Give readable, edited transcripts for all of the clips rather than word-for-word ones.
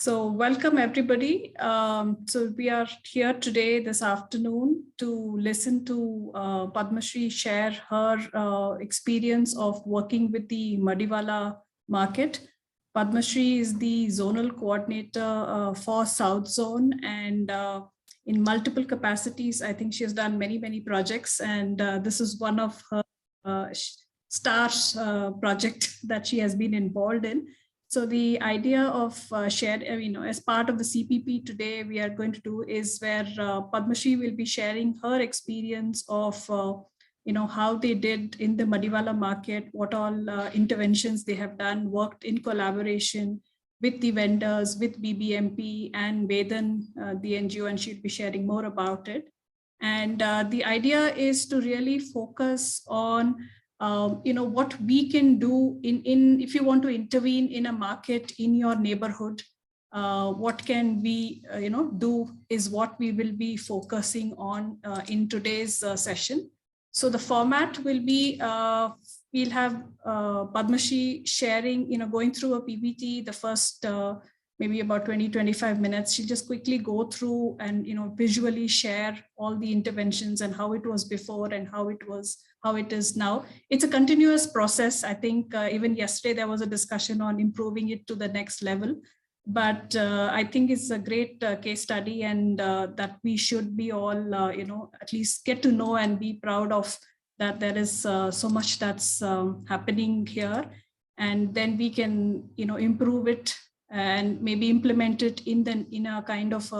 So welcome everybody. So we are here today this afternoon to listen to Padma Shri share her experience of working with the Madiwala market. Padma Shri is the zonal coordinator for South Zone, and in multiple capacities, I think she has done many projects, and this is one of her stars project that she has been involved in. So the idea of shared, as part of the CPP today, we are going to do is where Padma Shri will be sharing her experience of, how they did in the Madiwala market, what all interventions they have done, worked in collaboration with the vendors, with BBMP and Vedan, the NGO, and she'll be sharing more about it. And the idea is to really focus on what we can do in if you want to intervene in a market in your neighborhood. What can we do is what we will be focusing on in today's session. So the format will be we'll have Padma Shri sharing, going through a PPT, the first maybe about 20-25 minutes. She'll just quickly go through and visually share all the interventions and how it was before and how it is now. It's a continuous process. I think even yesterday there was a discussion on improving it to the next level. But I think it's a great case study, and that we should be all, at least get to know and be proud of that there is so much that's happening here. And then we can, improve it and maybe implement it in a kind of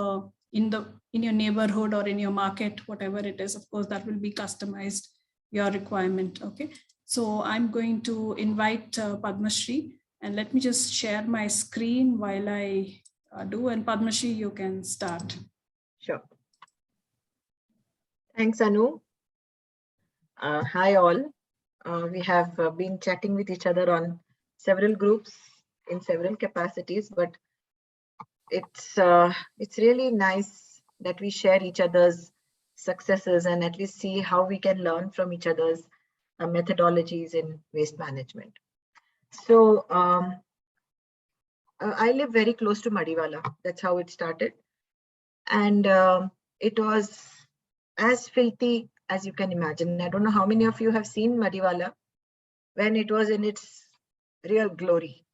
in your neighborhood or in your market, whatever it is. Of course, that will be customized your requirement. Okay, so I'm going to invite Padma Shri, and let me just share my screen while I do. And Padma Shri, you can start. Sure. Thanks, Anu. Hi all. We have been chatting with each other on several groups in several capacities, but it's really nice that we share each other's successes and at least see how we can learn from each other's methodologies in waste management. So I live very close to Madiwala. That's how it started. And it was as filthy as you can imagine. I don't know how many of you have seen Madiwala when it was in its real glory.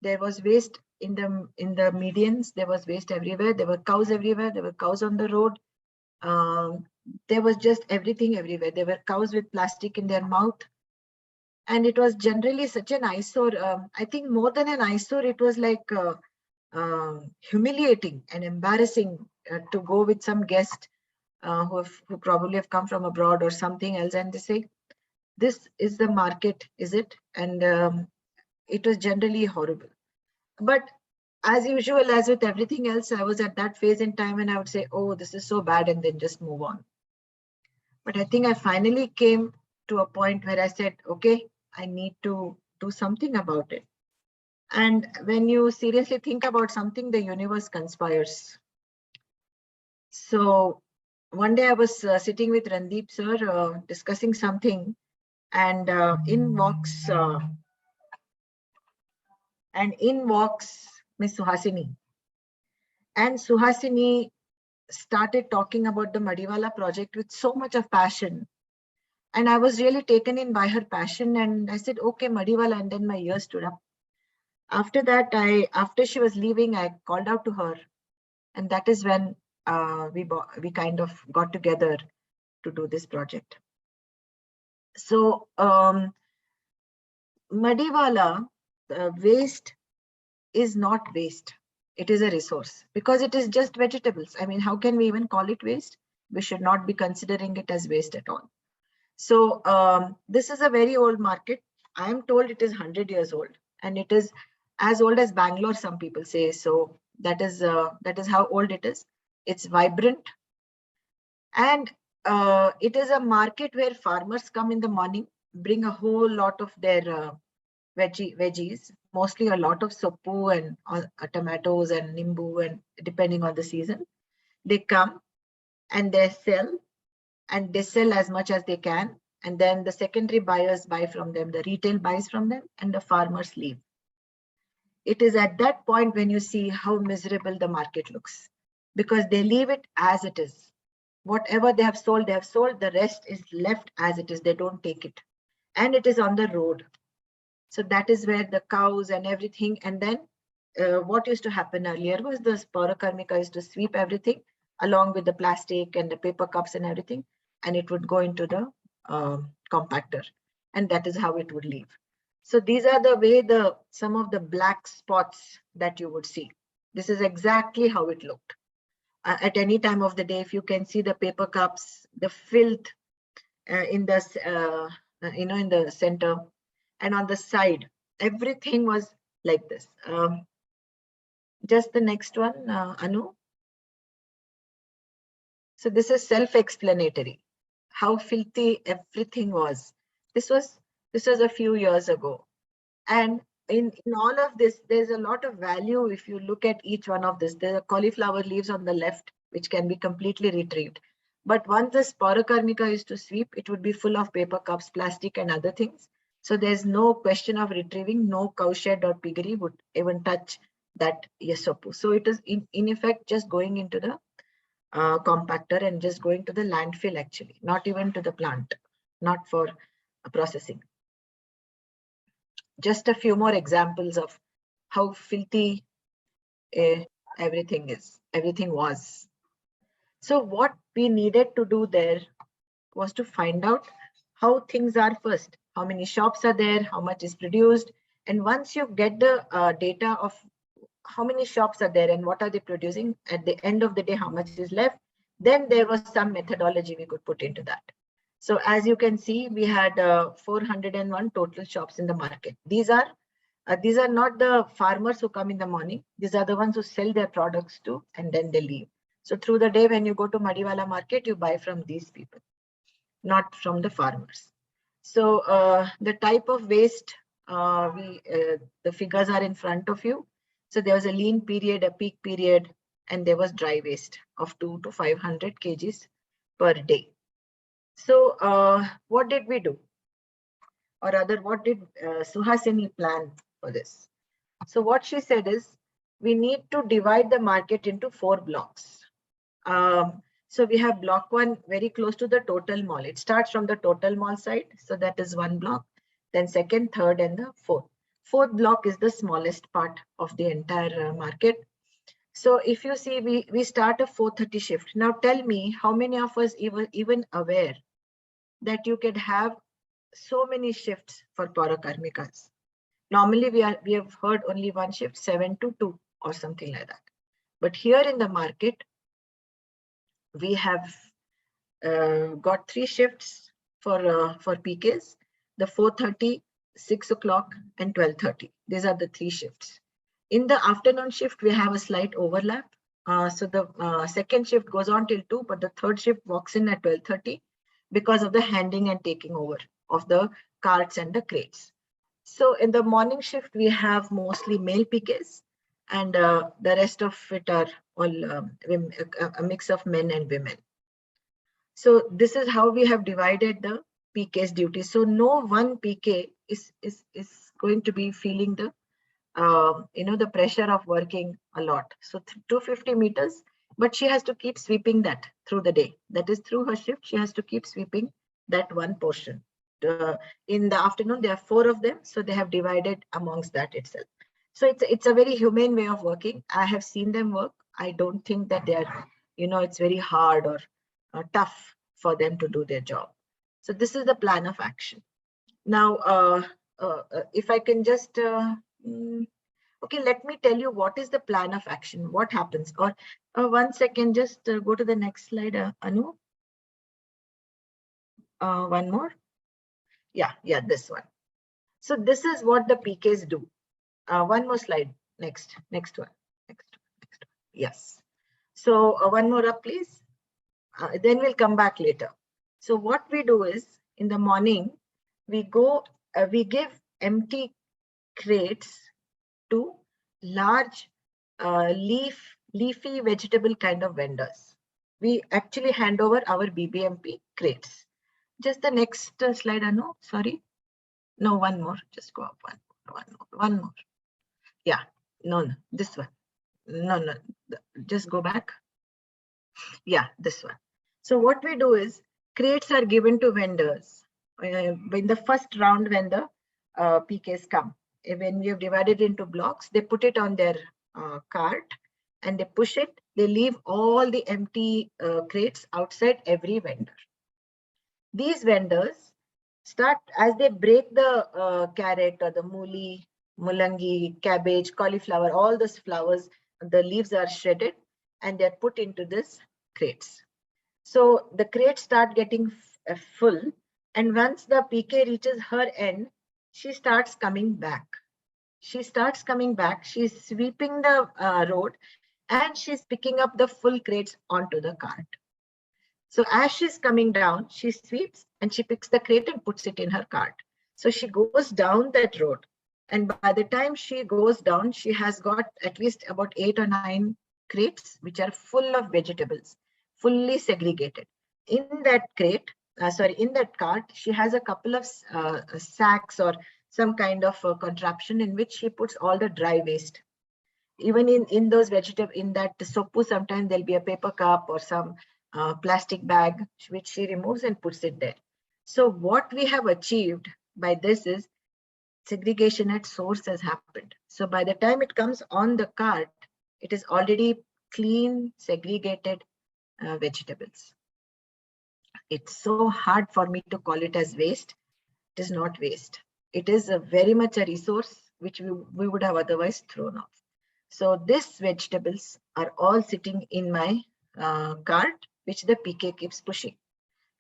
There was waste in the medians. There was waste everywhere. There were cows everywhere. There were cows on the road. There was just everything everywhere. There were cows with plastic in their mouth. And it was generally such an eyesore. I think more than an eyesore, it was like humiliating and embarrassing to go with some guest who probably have come from abroad or something else, and they say, "This is the market, is it?" And it was generally horrible. But as usual, as with everything else, I was at that phase in time and I would say, "Oh, this is so bad," and then just move on. But I think I finally came to a point where I said, "Okay, I need to do something about it." And when you seriously think about something, the universe conspires. So one day I was sitting with Randeep sir discussing something, and in walks Miss Suhasini. And Suhasini started talking about the Madiwala project with so much of passion. And I was really taken in by her passion, and I said, "Okay, Madiwala," and then my ears stood up. After that, after she was leaving, I called out to her, and that is when we kind of got together to do this project. So Madiwala waste is not waste. It is a resource because it is just vegetables. I mean, how can we even call it waste? We should not be considering it as waste at all. So this is a very old market. I am told it is 100 years old, and it is as old as Bangalore, some people say. So that is how old it is. It's vibrant, and it is a market where farmers come in the morning, bring a whole lot of their veggies, mostly a lot of soppu and tomatoes and nimbu, and depending on the season, they come and they sell, and they sell as much as they can. And then the secondary buyers buy from them, the retail buys from them, and the farmers leave. it is at that point when you see how miserable the market looks, because they leave it as it is. Whatever they have sold, the rest is left as it is. They don't take it. And it is on the road. So that is where the cows and everything. And then what used to happen earlier was the Paurakarmika used to sweep everything along with the plastic and the paper cups and everything. And it would go into the compactor. And that is how it would leave. So these are the way some of the black spots that you would see. This is exactly how it looked. At any time of the day, if you can see the paper cups, the filth in the in the center and on the side, everything was like this. Just the next one, Anu. So this is self-explanatory. How filthy everything was. This was a few years ago, and in all of this, there's a lot of value if you look at each one of this. There are cauliflower leaves on the left, which can be completely retrieved. But once this Paurakarmika is to sweep, it would be full of paper cups, plastic and other things. So there's no question of retrieving. No cowshed or piggery would even touch that Yesopu. So it is in effect just going into the compactor and just going to the landfill actually, not even to the plant, not for processing. Just a few more examples of how filthy everything was. So what we needed to do there was to find out how things are first, how many shops are there, how much is produced. And once you get the data of how many shops are there and what are they producing, at the end of the day, how much is left, then there was some methodology we could put into that. So as you can see, we had 401 total shops in the market. These are not the farmers who come in the morning. These are the ones who sell their products to and then they leave. So through the day, when you go to Madiwala market, you buy from these people, not from the farmers. So the type of waste, the figures are in front of you. So there was a lean period, a peak period, and there was dry waste of 200 to 500 kgs per day. So what did we do? Or rather, what did Suhasini plan for this? So what she said is, we need to divide the market into 4 blocks. So we have block 1 very close to the total mall. It starts from the total mall side. So that is 1 block. Then second, third, and the fourth. Fourth block is the smallest part of the entire market. So if you see, we start a 4:30 shift. Now tell me, how many of us even aware that you can have so many shifts for Paurakarmikas? Normally we have heard only one shift, 7 to 2 or something like that. But here in the market, we have got 3 shifts for PKs, the 4:30, 6 o'clock, and 12:30. These are the 3 shifts. In the afternoon shift, we have a slight overlap. So the second shift goes on till 2, but the third shift walks in at 12:30 because of the handing and taking over of the carts and the crates. So in the morning shift, we have mostly male PKs, and the rest of it are all a mix of men and women. So this is how we have divided the PK's duties. So no one PK is going to be feeling the the pressure of working a lot. So 250 meters, but she has to keep sweeping that through the day. That is through her shift. She has to keep sweeping that one portion. In the afternoon, there are 4 of them, so they have divided amongst that itself. So it's a very humane way of working. I have seen them work. I don't think that they are, it's very hard or tough for them to do their job. So this is the plan of action. Now, if I can just, okay, let me tell you what is the plan of action, what happens. Or 1 second, just go to the next slide, Anu. One more. Yeah, this one. So this is what the PKs do. One more slide, next one. Yes. So one more up, please. Then we'll come back later. So what we do is, in the morning, we give empty crates to large leafy vegetable kind of vendors. We actually hand over our BBMP crates. Just the next slide, Anu. Sorry. No, one more. Just go up one more. Yeah, no, this one. No, just go back. Yeah, this one. So what we do is crates are given to vendors in the first round when the PKs come. When we have divided into blocks, they put it on their cart and they push it. They leave all the empty crates outside every vendor. These vendors start, as they break the carrot or the mooli, mulangi, cabbage, cauliflower, all those flowers, the leaves are shredded and they're put into this crates. So the crates start getting full, and once the PK reaches her end, she starts coming back. She's sweeping the road and she's picking up the full crates onto the cart. So as she's coming down, she sweeps and she picks the crate and puts it in her cart. So she goes down that road. And by the time she goes down, she has got at least about 8 or 9 crates, which are full of vegetables, fully segregated. In that crate, in that cart, she has a couple of sacks or some kind of contraption in which she puts all the dry waste. Even in those vegetables, in that soppu, sometimes there'll be a paper cup or some plastic bag, which she removes and puts it there. So what we have achieved by this is segregation at source has happened. So by the time it comes on the cart, it is already clean, segregated vegetables. It's so hard for me to call it as waste. It is not waste. It is very much a resource which we would have otherwise thrown off. So these vegetables are all sitting in my cart, which the PK keeps pushing.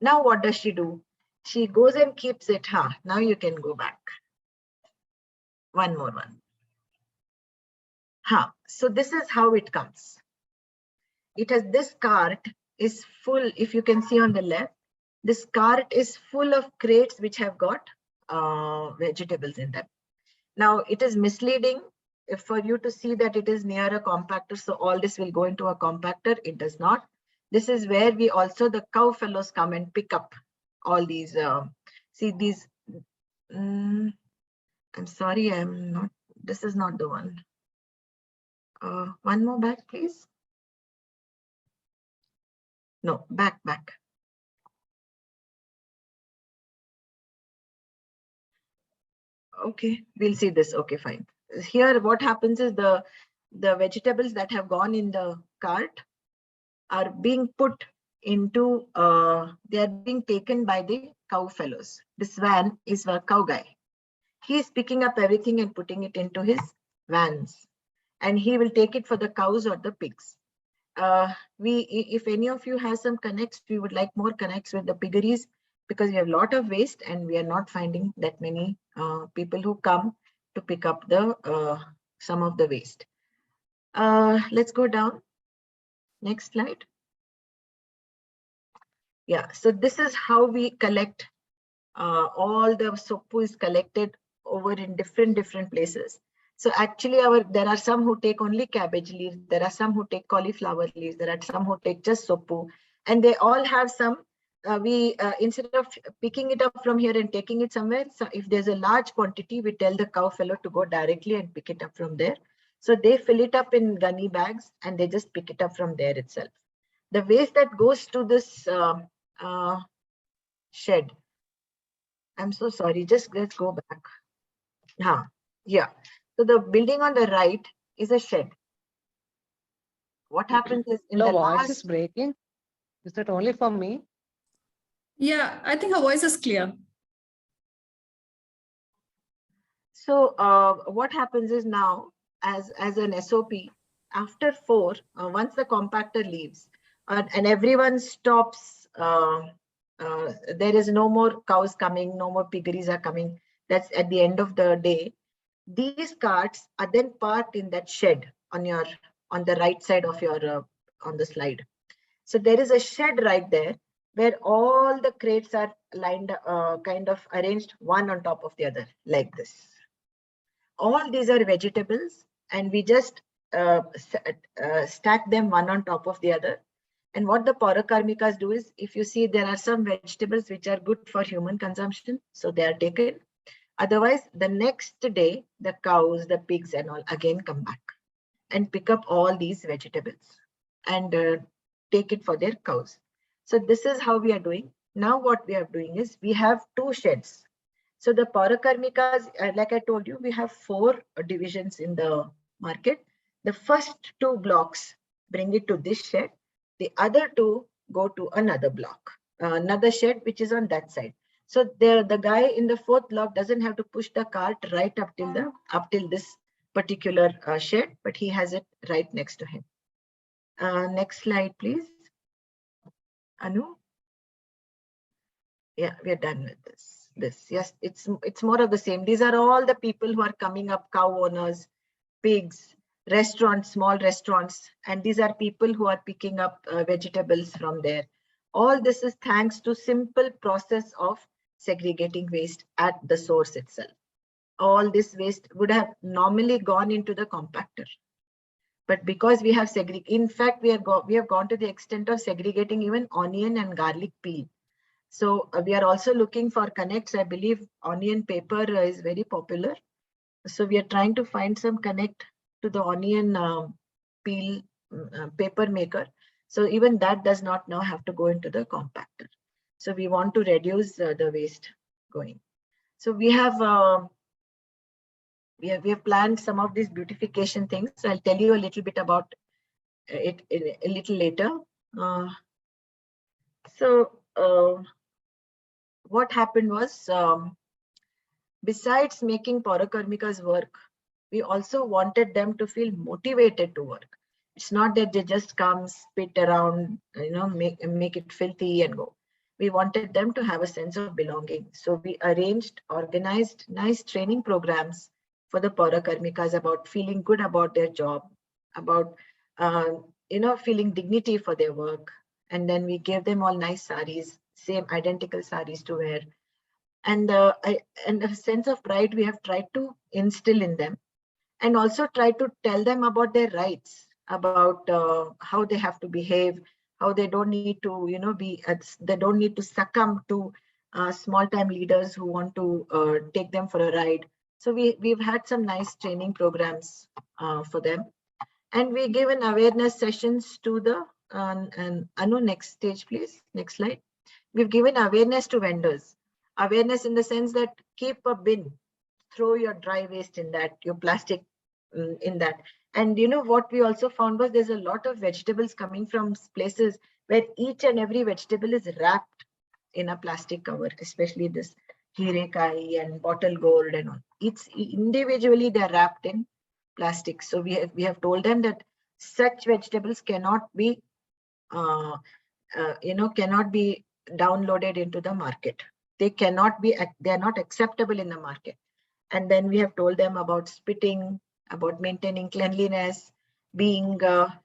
Now what does she do? She goes and keeps it. Now you can go back. One more one. So this is how it comes. It has, this cart is full. If you can see on the left, this cart is full of crates which have got vegetables in them. Now it is misleading for you to see that it is near a compactor, so all this will go into a compactor. It does not. This is where we also, the cow fellows come and pick up all these. See these. I'm sorry, I'm not. This is not the one. One more back, please. No, back. Okay, we'll see this. Okay, fine. Here, what happens is the vegetables that have gone in the cart are being put into, they are being taken by the cow fellows. This van is a cow guy. He is picking up everything and putting it into his vans, and he will take it for the cows or the pigs. If any of you has some connects, we would like more connects with the piggeries, because we have a lot of waste and we are not finding that many people who come to pick up the some of the waste. Let's go down. Next slide. Yeah, so this is how we collect. All the soppu is collected over in different places. So actually there are some who take only cabbage leaves, there are some who take cauliflower leaves, there are some who take just soppu, and they all have some, instead of picking it up from here and taking it somewhere, so if there's a large quantity, we tell the cow fellow to go directly and pick it up from there. So they fill it up in gunny bags and they just pick it up from there itself. The waste that goes to this shed, I'm so sorry, just let's go back. Yeah. So the building on the right is a shed. What happens is in the voice last... is breaking. Is that only for me? Yeah, I think her voice is clear. So what happens is now, as an SOP, after 4, once the compactor leaves and everyone stops, there is no more cows coming, no more piggeries are coming. That's at the end of the day. These carts are then parked in that shed on the right side of your on the slide. So there is a shed right there where all the crates are lined, kind of arranged one on top of the other like this. All these are vegetables, and we just stack them one on top of the other. And what the Paurakarmikas do is, if you see, there are some vegetables which are good for human consumption, so they are taken. Otherwise, the next day, the cows, the pigs and all again come back and pick up all these vegetables and take it for their cows. So this is how we are doing. Now what we are doing is we have 2 sheds. So the Paurakarmikas, like I told you, we have 4 divisions in the market. The first 2 blocks bring it to this shed. The other 2 go to another block, another shed which is on that side. So the guy in the 4th block doesn't have to push the cart right up till this particular shed, but he has it right next to him. Next slide, please. Anu? Yeah, we are done with this. Yes, it's more of the same. These are all the people who are coming up, cow owners, pigs, restaurants, small restaurants, and these are people who are picking up vegetables from there. All this is thanks to simple process of segregating waste at the source itself. All this waste would have normally gone into the compactor. But because we have in fact, we have gone to the extent of segregating even onion and garlic peel. So we are also looking for connects. I believe onion paper is very popular. So we are trying to find some connect to the onion peel paper maker. So even that does not now have to go into the compactor. So we want to reduce the waste going. So we have planned some of these beautification things. So I'll tell you a little bit about it a little later. What happened was, besides making Paurakarmika's work, we also wanted them to feel motivated to work. It's not that they just come, spit around, make it filthy and go. We wanted them to have a sense of belonging. So we organized nice training programs for the Paurakarmikas about feeling good about their job, about feeling dignity for their work. And then we gave them all nice saris, same identical saris to wear. And a sense of pride we have tried to instill in them, and also try to tell them about their rights, about how they have to behave, how they don't need to, they don't need to succumb to small-time leaders who want to take them for a ride. So we've had some nice training programs for them, and we given awareness sessions to the and Anu, next stage, please. Next slide. We've given awareness to vendors. Awareness in the sense that keep a bin, throw your dry waste in that, your plastic in that. And what we also found was there's a lot of vegetables coming from places where each and every vegetable is wrapped in a plastic cover, especially this hirekai and bottle gourd and all. It's individually they're wrapped in plastic. So we have told them that such vegetables cannot be cannot be downloaded into the market. They are not acceptable in the market. And then we have told them about spitting, about maintaining cleanliness, being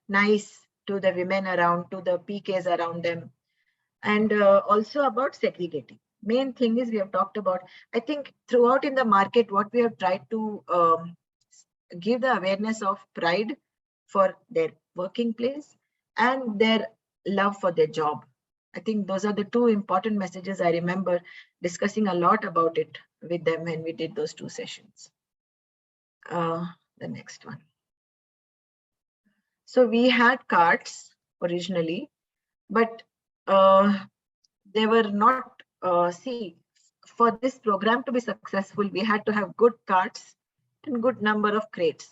nice to the women around, to the PKs around them, and also about segregating. Main thing is we have talked about, I think throughout in the market, what we have tried to give the awareness of pride for their working place and their love for their job. I think those are the 2 important messages. I remember discussing a lot about it with them when we did those 2 sessions. The next one. So we had carts originally, but they were not, for this program to be successful, we had to have good carts and good number of crates.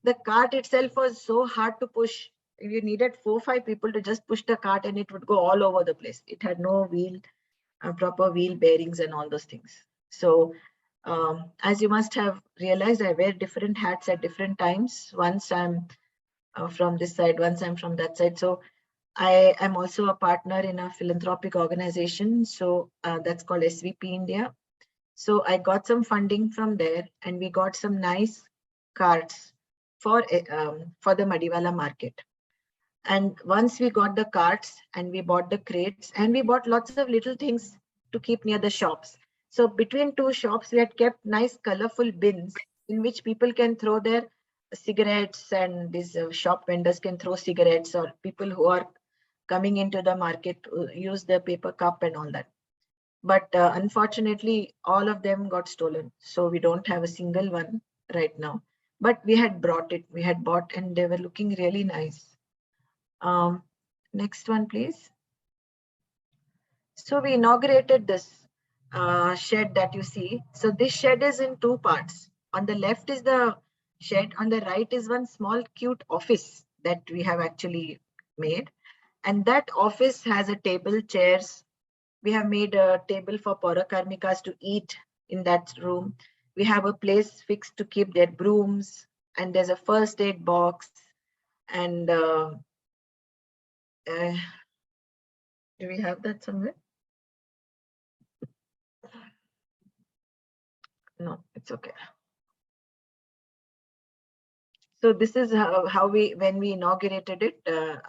The cart itself was so hard to push. You needed 4 or 5 people to just push the cart and it would go all over the place. It had no wheel, proper wheel bearings and all those things. So as you must have realized, I wear different hats at different times. Once I'm from this side, once I'm from that side. So I am also a partner in a philanthropic organization. So that's called SVP India. So I got some funding from there and we got some nice carts for the Madiwala market. And once we got the carts and we bought the crates and we bought lots of little things to keep near the shops. So between 2 shops, we had kept nice colorful bins in which people can throw their cigarettes, and these shop vendors can throw cigarettes, or people who are coming into the market use the paper cup and all that. but unfortunately, all of them got stolen. So we don't have a single one right now. But we had brought it, we had bought, and they were looking really nice. Next one, please. So we inaugurated this shed that you see. So this shed is in two parts. On the left is the shed. On the right is one small cute office that we have actually made. And that office has a table, chairs. We have made a table for Paurakarmikas to eat in that room. We have a place fixed to keep their brooms. And there's a first aid box. And do we have that somewhere? No, it's okay. So this is how when we inaugurated it,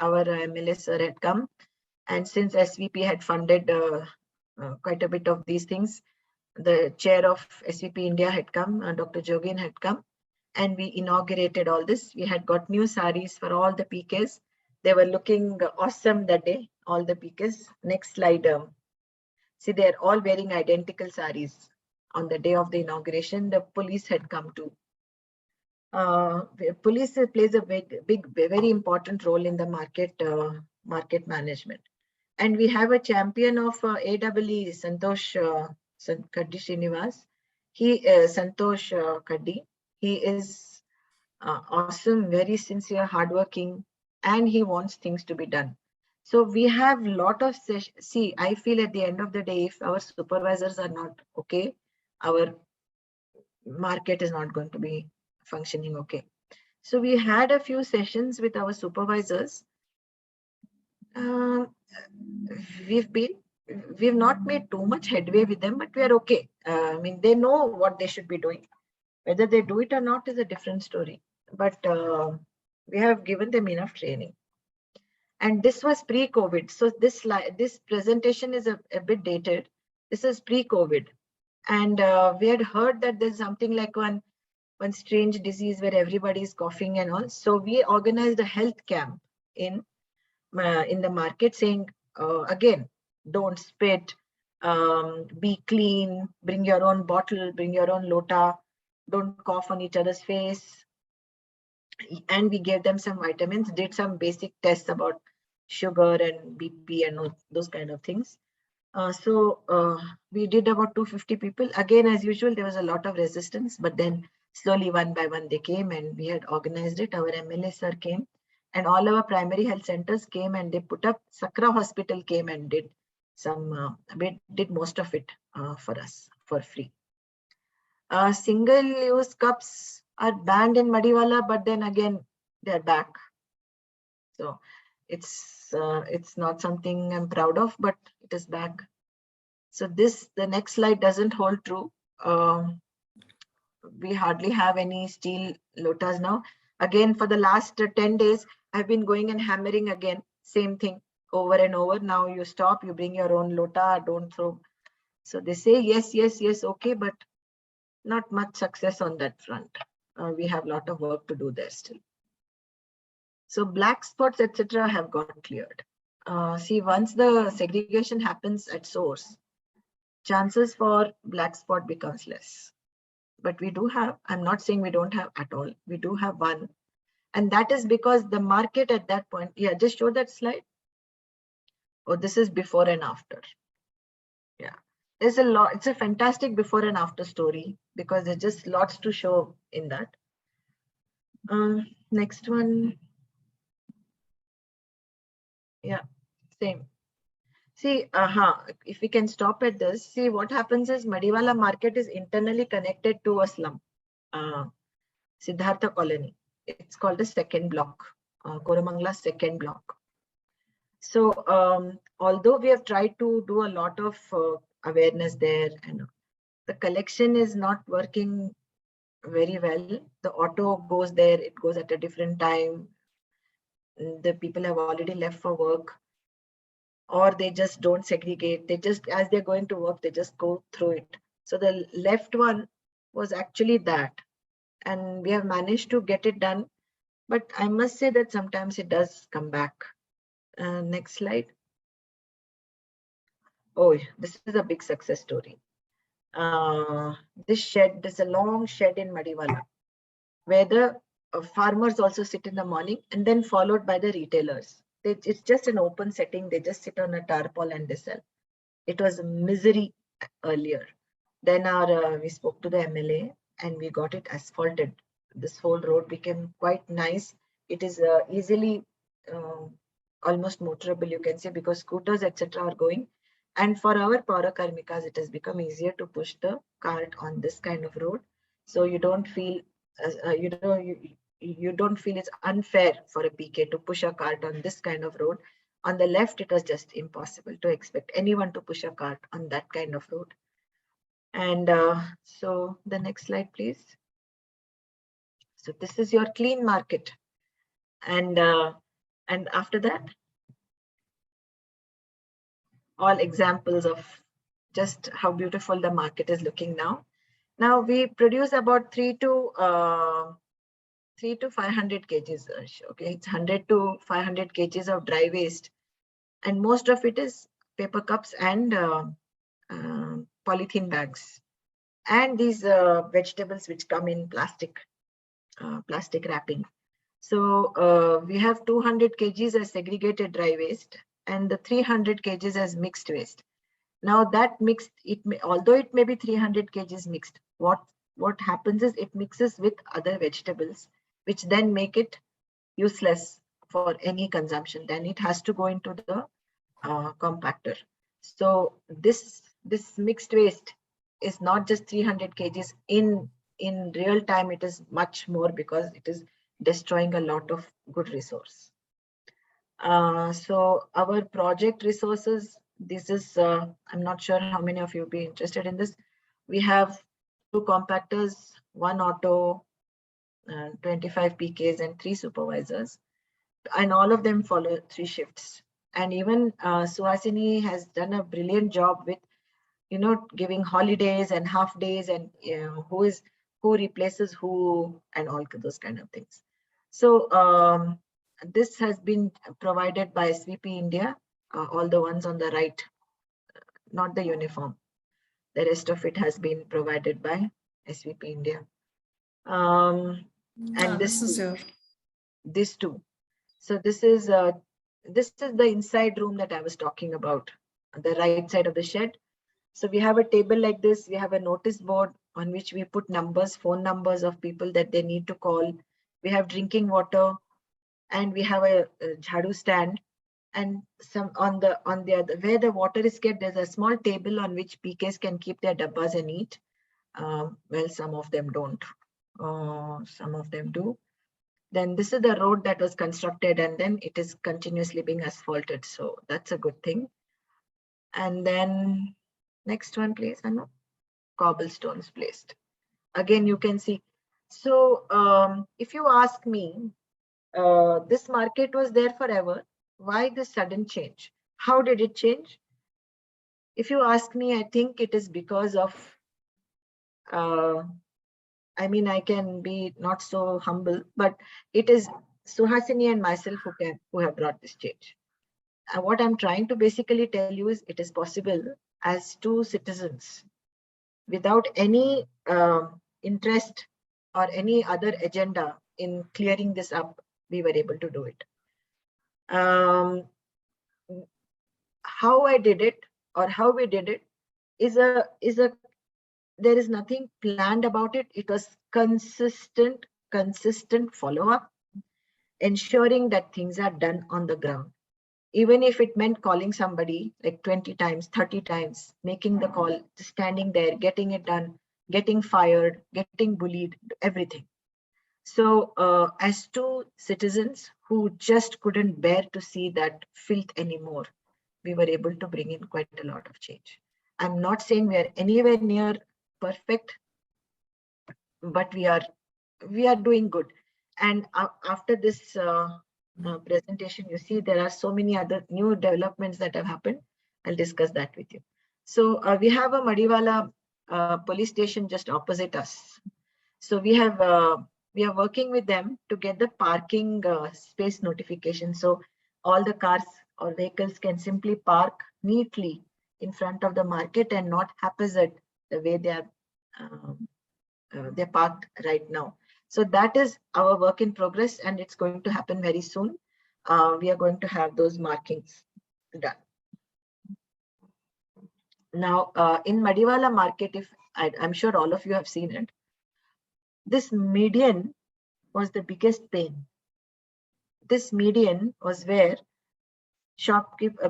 our MLA sir had come, and since SVP had funded quite a bit of these things, the chair of SVP India had come, Dr. Jogin had come, and we inaugurated all this. We had got new saris for all the PKs. They were looking awesome that day, all the PKs. Next slide. See, they're all wearing identical saris. On the day of the inauguration, the police had come too. Police plays a big, very important role in the market management. And we have a champion of AEE, Santosh Kaddi Srinivas. He Santosh Kaddi. He is awesome, very sincere, hardworking, and he wants things to be done. So we have a lot of sessions. See, I feel at the end of the day, if our supervisors are not okay, our market is not going to be functioning okay. So we had a few sessions with our supervisors. We've not made too much headway with them, but we are okay. I mean, they know what they should be doing. Whether they do it or not is a different story. But we have given them enough training. And this was pre-COVID. So this presentation is a bit dated. This is pre-COVID. And we had heard that there's something like one strange disease where everybody is coughing and all. So we organized a health camp in the market, saying, again, don't spit, be clean, bring your own bottle, bring your own lota, don't cough on each other's face. And we gave them some vitamins, did some basic tests about sugar and BP and those kind of things. We did about 250 people. Again, as usual, there was a lot of resistance, but then slowly one by one they came and we had organized it. Our MLA sir came and all our primary health centers came and they put up. Sakra Hospital came and did some, did most of it for us for free. Single-use cups are banned in Madiwala, but then again, they're back. So it's not something I'm proud of, but it is back. So the next slide doesn't hold true. We hardly have any steel lotas now. Again, for the last 10 days, I've been going and hammering again, same thing over and over. Now you stop, you bring your own lota, don't throw. So they say, yes, yes, yes, okay, but not much success on that front. We have a lot of work to do there still. So black spots, etc., have got cleared. See, once the segregation happens at source, chances for black spot becomes less. But we do have, I'm not saying we don't have at all. We do have one. And that is because the market at that point, yeah, just show that slide. Oh, this is before and after. Yeah, there's a lot. It's a fantastic before and after story because there's just lots to show in that. Next one. Yeah, same. See, if we can stop at this, see what happens is Madiwala market is internally connected to a slum, Siddhartha colony. It's called the second block, Koramangala second block. So although we have tried to do a lot of awareness there, and the collection is not working very well. The auto goes there, it goes at a different time. The people have already left for work, or they just don't segregate. They just, as they're going to work, they just go through it. So the left one was actually that. And we have managed to get it done. But I must say that sometimes it does come back. Next slide. Oh, this is a big success story. This shed, there's a long shed in Madiwala, where the farmers also sit in the morning, and then followed by the retailers. It's just an open setting. They just sit on a tarpaul and they sell. It was a misery earlier. Then we spoke to the MLA and we got it asphalted. This whole road became quite nice. It is easily almost motorable, you can say, because scooters etc. are going. And for our Paura Karmikas, it has become easier to push the cart on this kind of road. So you don't feel, you don't feel it's unfair for a PK to push a cart on this kind of road. On the left, it was just impossible to expect anyone to push a cart on that kind of road. And so the next slide, please. So this is your clean market. And after that, all examples of just how beautiful the market is looking now. Now we produce about 300 to 500 kgs. Okay, it's 100 to 500 kgs of dry waste, and most of it is paper cups and polythene bags, and these vegetables which come in plastic wrapping. So we have 200 kgs as segregated dry waste and the 300 kgs as mixed waste. Now that mixed, although it may be 300 kgs mixed, what happens is it mixes with other vegetables, which then make it useless for any consumption. Then it has to go into the compactor. So this mixed waste is not just 300 kgs. In real time, it is much more because it is destroying a lot of good resource. So our project resources, this is, I'm not sure how many of you be interested in this. We have 2 compactors, 1 auto, 25 PKs and 3 supervisors, and all of them follow 3 shifts. And even Suhasini has done a brilliant job with, giving holidays and half days and who replaces who and all those kind of things. So this has been provided by SVP India, all the ones on the right, not the uniform. The rest of it has been provided by SVP India. And this is your. This too. So this is the inside room that I was talking about, the right side of the shed. So we have a table like this. We have a notice board on which we put numbers, phone numbers of people that they need to call. We have drinking water, and we have a jhadu stand. And some on the other, where the water is kept, there's a small table on which PKs can keep their dabbas and eat. Well, some of them don't. Some of them do. Then this is the road that was constructed, and then it is continuously being asphalted. So that's a good thing. And then next one, please, Anu. Cobblestones placed. Again, you can see. So if you ask me, this market was there forever. Why this sudden change? How did it change? If you ask me, I think it is because of, I mean, I can be not so humble, but it is Suhasini and myself who have brought this change. And what I'm trying to basically tell you is it is possible as 2 citizens without any interest or any other agenda in clearing this up, we were able to do it. How I did it or how we did it is there is nothing planned about it. It was consistent follow-up, ensuring that things are done on the ground. Even if it meant calling somebody like 20 times, 30 times, making the call, standing there, getting it done, getting fired, getting bullied, everything. So as 2 citizens who just couldn't bear to see that filth anymore, we were able to bring in quite a lot of change. I'm not saying we are anywhere near perfect, but we are doing good. And after this presentation, you see there are so many other new developments that have happened. I'll discuss that with you. So we have a Madiwala police station just opposite us. So we are working with them to get the parking space notification. So all the cars or vehicles can simply park neatly in front of the market and not haphazard the way they're parked right now. So that is our work in progress, and it's going to happen very soon. We are going to have those markings done. Now, in Madiwala market, I'm sure all of you have seen it, this median was the biggest pain. This median was where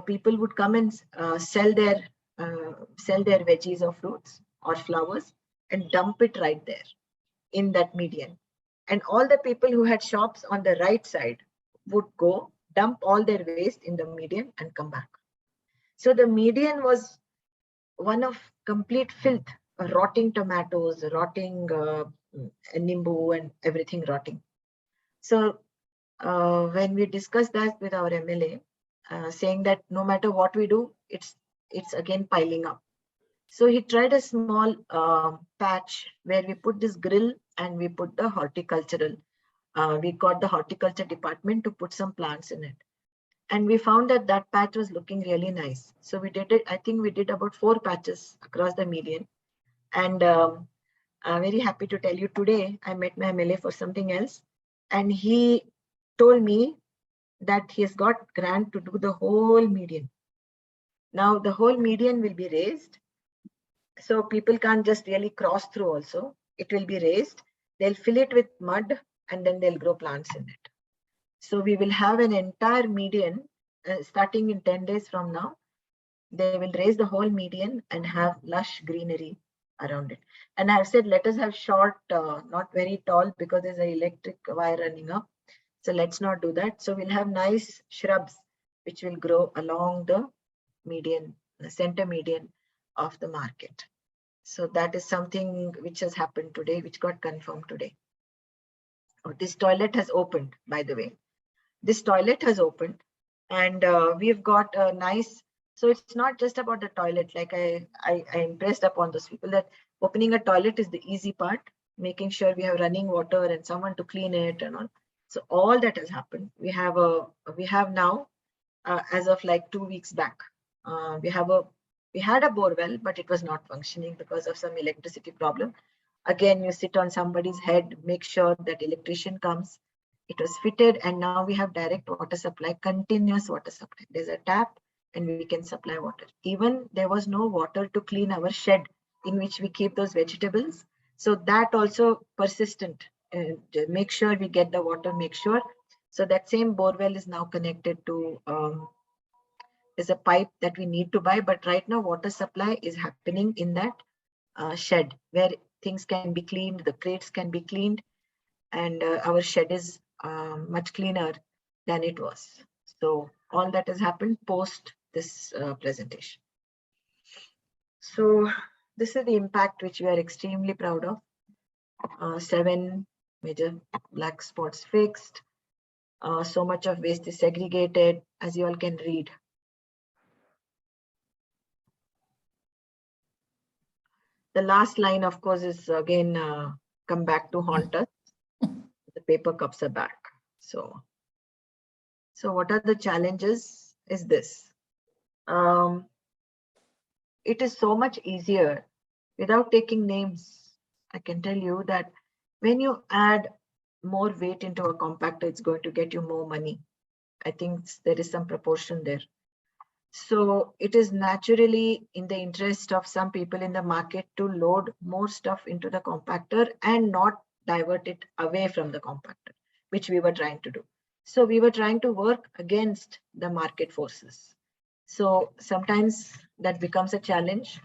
people would come and sell their veggies or fruits or flowers and dump it right there in that median. And all the people who had shops on the right side would go dump all their waste in the median and come back. So the median was one of complete filth, rotting tomatoes, rotting nimbu and everything rotting. So when we discussed that with our MLA, saying that no matter what we do, it's again piling up. So he tried a small patch where we put this grill and we put the horticultural. We got the horticulture department to put some plants in it. And we found that that patch was looking really nice. So we did it. I think we did about 4 patches across the median. And I'm very happy to tell you today, I met my MLA for something else. And he told me that he has got grant to do the whole median. Now the whole median will be raised. So people can't just really cross through also. It will be raised. They'll fill it with mud and then they'll grow plants in it. So we will have an entire median starting in 10 days from now. They will raise the whole median and have lush greenery around it. And I've said, let us have short, not very tall, because there's an electric wire running up. So let's not do that. So we'll have nice shrubs which will grow along the median, the center median of the market. So that is something which has happened today, which got confirmed today. Oh, this toilet has opened, by the way. This toilet has opened, and we've got a nice, so it's not just about the toilet. Like I impressed upon those people that opening a toilet is the easy part, making sure we have running water and someone to clean it and all. So all that has happened. We have now, as of like 2 weeks back, we had a bore well, but it was not functioning because of some electricity problem. Again, you sit on somebody's head, make sure that electrician comes. It was fitted, and now we have direct water supply, continuous water supply. There's a tap and we can supply water. Even there was no water to clean our shed in which we keep those vegetables. So that also persistent. Make sure we get the water, make sure. So that same borewell is now connected to, there's a pipe that we need to buy, but right now water supply is happening in that shed where things can be cleaned, the crates can be cleaned, and our shed is much cleaner than it was. So all that has happened post this presentation. So this is the impact which we are extremely proud of. 7 major black spots fixed. So much of waste is segregated, as you all can read. The last line, of course, is again come back to haunt us. The paper cups are back. So what are the challenges is this. It is so much easier without taking names. I can tell you that when you add more weight into a compactor, it's going to get you more money. I think there is some proportion there. So it is naturally in the interest of some people in the market to load more stuff into the compactor and not divert it away from the compactor, which we were trying to do. So we were trying to work against the market forces. So sometimes that becomes a challenge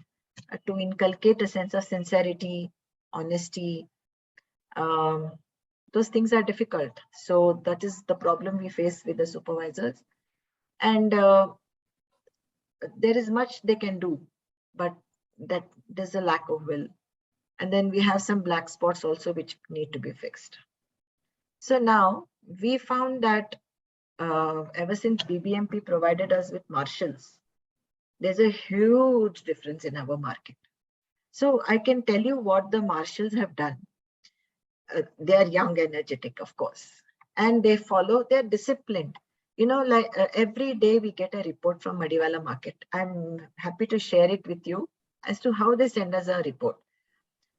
to inculcate a sense of sincerity, honesty. Those things are difficult. So that is the problem we face with the supervisors. And there is much they can do, but that there's a lack of will. And then we have some black spots also which need to be fixed. So now we found that ever since BBMP provided us with marshals, there's a huge difference in our market. So I can tell you what the marshals have done. They are young, energetic, of course, and they're disciplined. You know, like every day we get a report from Madiwala market. I'm happy to share it with you as to how they send us a report,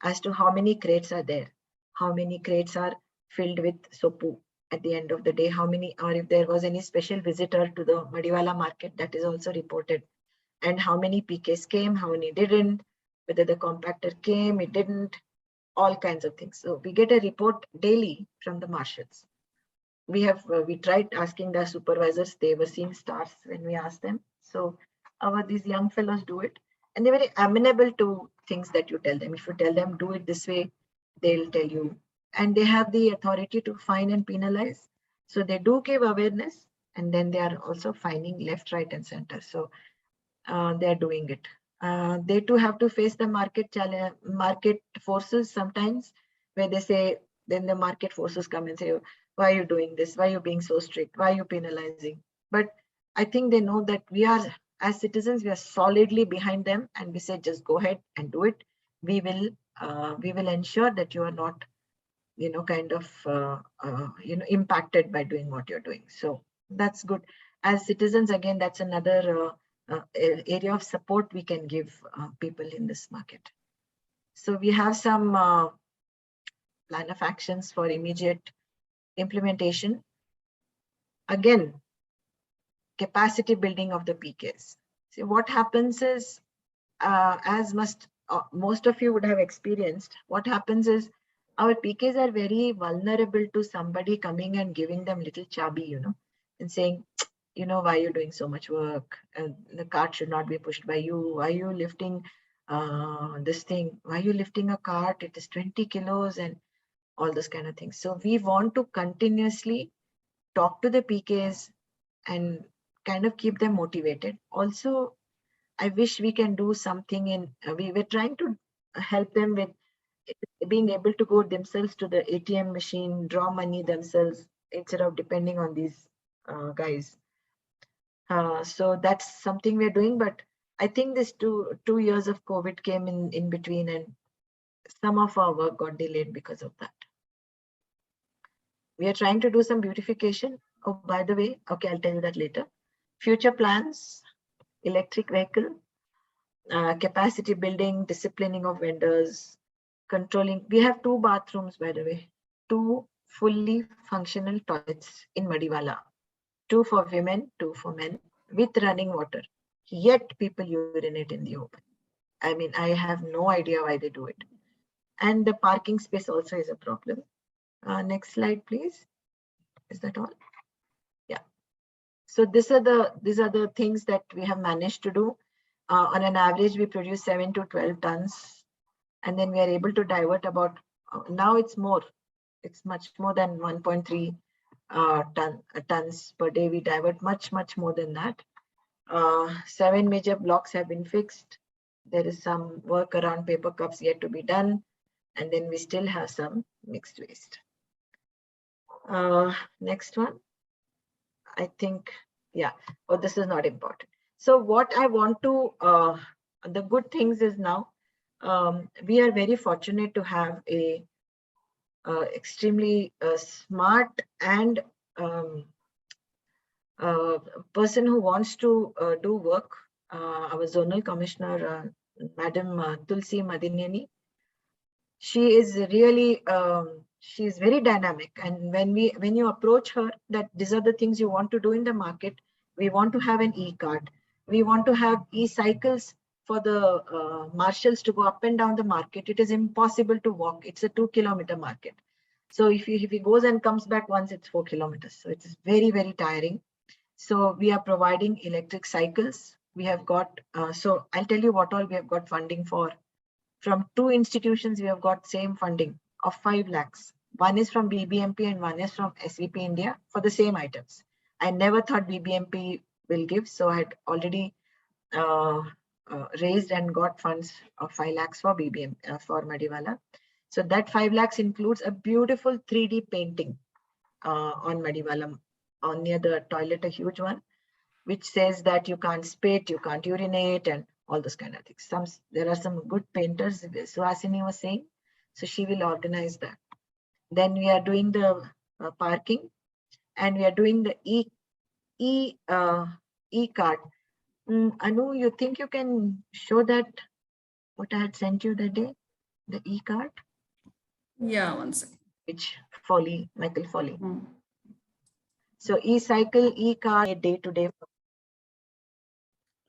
as to how many crates are there, how many crates are filled with sopu at the end of the day, how many, or if there was any special visitor to the Madiwala market, that is also reported, and how many PKs came, how many didn't, whether the compactor came, it didn't, all kinds of things. So we get a report daily from the marshals. We tried asking the supervisors, they were seeing stars when we asked them. So these young fellows do it, and they're very amenable to things that you tell them. If you tell them do it this way, they'll tell you, and they have the authority to fine and penalize. So they do give awareness, and then they are also fining left, right, and center. So they are doing it. They too have to face the market forces sometimes, where they say, then the market forces come and say, why are you doing this? Why are you being so strict? Why are you penalizing? But I think they know that we are, as citizens, we are solidly behind them, and we say, just go ahead and do it. We will ensure that you are not, kind of, impacted by doing what you're doing. So that's good. As citizens, again, that's another area of support we can give people in this market. So we have some plan of actions for immediate implementation. Again, capacity building of the PKs. See, what happens is, as most of you would have experienced, what happens is our PKs are very vulnerable to somebody coming and giving them little chabi, and saying, why are you doing so much work? The cart should not be pushed by you. Why are you lifting this thing? Why are you lifting a cart? It is 20 kilos and all this kind of things. So we want to continuously talk to the PKs and kind of keep them motivated. Also, I wish we can do something in, we were trying to help them with being able to go themselves to the ATM machine, draw money themselves instead of depending on these guys. So that's something we're doing, but I think this two years of COVID came in between, and some of our work got delayed because of that. We are trying to do some beautification. Oh, by the way, okay, I'll tell you that later. Future plans, electric vehicle, capacity building, disciplining of vendors, controlling. We have 2 bathrooms, by the way, 2 fully functional toilets in Madiwala, 2 for women, 2 for men, with running water. Yet people urinate in the open. I mean, I have no idea why they do it. And the parking space also is a problem. Next slide, please. Is that all? Yeah. So these are the things that we have managed to do. On an average, we produce 7 to 12 tons, and then we are able to divert about. Now it's more. It's much more than 1.3 tons per day. We divert much more than that. 7 major blocks have been fixed. There is some work around paper cups yet to be done, and then we still have some mixed waste. Next one. I think, yeah. Oh, this is not important. So what I want to, the good things is now, we are very fortunate to have a extremely smart and person who wants to do work. Our zonal commissioner, Madam Tulsi Madineni. She is really, she is very dynamic. And when you approach her, that these are the things you want to do in the market. We want to have an e-cart. We want to have e-cycles for the marshals to go up and down the market. It is impossible to walk. It's a 2-kilometer market. So if he goes and comes back once, it's 4 kilometers. So it is very, very tiring. So we are providing electric cycles. We have got, so I'll tell you what all we have got funding for. From 2 institutions, we have got same funding of 5 lakhs. One is from BBMP and one is from SVP India for the same items. I never thought BBMP will give, so I had already raised and got funds of 5 lakhs for BBM for Madiwala. So that 5 lakhs includes a beautiful 3D painting on Madiwala, on near the toilet, a huge one, which says that you can't spit, you can't urinate, and all those kind of things. There are some good painters, Suhasini was saying, so she will organize that. Then we are doing the parking, and we are doing the e-card. Anu, you think you can show that what I had sent you that day, the e-card, Yeah, one second. which Michael Foley. Hmm. So e-cycle, e-card, day-to-day.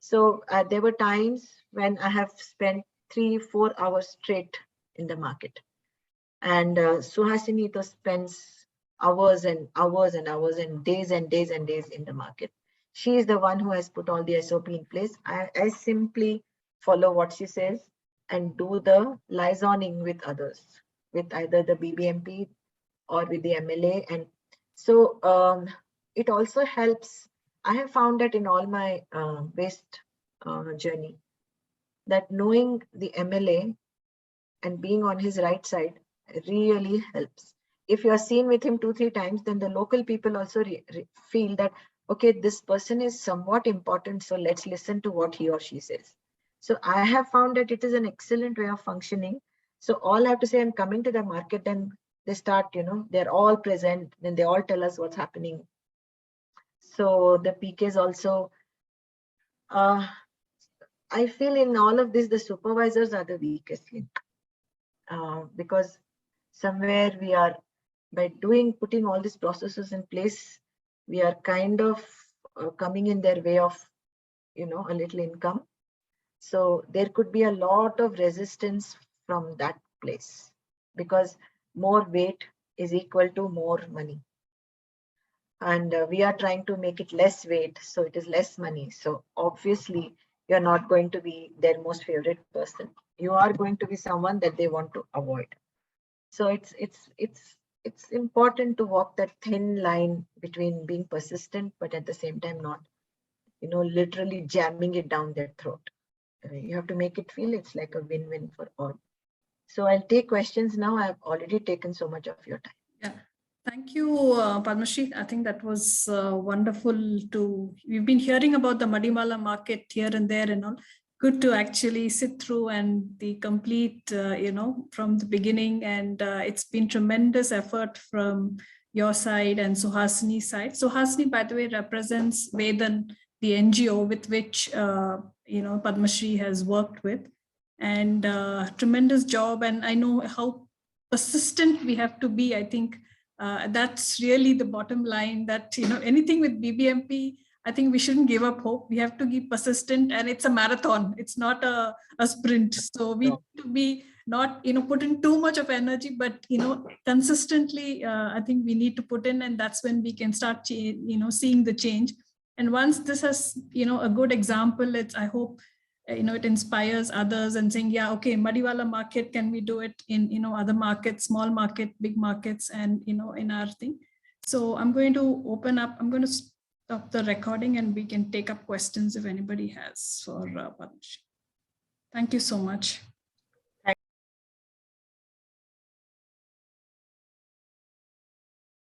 So there were times when I have spent 3-4 hours straight in the market. And Suhasini spends hours and hours and hours and days and days and days in the market. She is the one who has put all the SOP in place. I simply follow what she says and do the liaisoning with others, with either the BBMP or with the MLA. And so it also helps. I have found that in all my waste journey, that knowing the MLA and being on his right side really helps. If you are seen with him 2-3 times, then the local people also feel that, okay, this person is somewhat important, so let's listen to what he or she says. So I have found that it is an excellent way of functioning. So all I have to say, I'm coming to the market, then they start, they're all present, then they all tell us what's happening. So the PKs also, I feel in all of this, the supervisors are the weakest link. Because somewhere we are, by putting all these processes in place, we are kind of coming in their way of, a little income. So there could be a lot of resistance from that place, because more weight is equal to more money. And we are trying to make it less weight, so it is less money. So obviously, you're not going to be their most favorite person. You are going to be someone that they want to avoid. So it's important to walk that thin line between being persistent, but at the same time not, literally jamming it down their throat. You have to make it feel it's like a win-win for all. So I'll take questions now. I've already taken so much of your time. Yeah. Thank you, Padmashri. I think that was wonderful we've been hearing about the Madimala market here and there and all. Good to actually sit through and the complete, from the beginning. And it's been tremendous effort from your side and Suhasini's side. Suhasini, by the way, represents Vedan, the NGO with which, Padmashri has worked with. And tremendous job. And I know how persistent we have to be. I think that's really the bottom line, that, anything with BBMP, I think we shouldn't give up hope. We have to be persistent, and it's a marathon. It's not a sprint. So we need to be not, put in too much of energy, but, consistently, I think we need to put in, and that's when we can start, seeing the change. And once this has, a good example, I hope, it inspires others and saying, yeah, okay, Madiwala market, can we do it in, other markets, small market, big markets, and, in our thing. So I'm going to open up, I'm going to stop the recording and we can take up questions if anybody has for Padmashri. Thank you so much.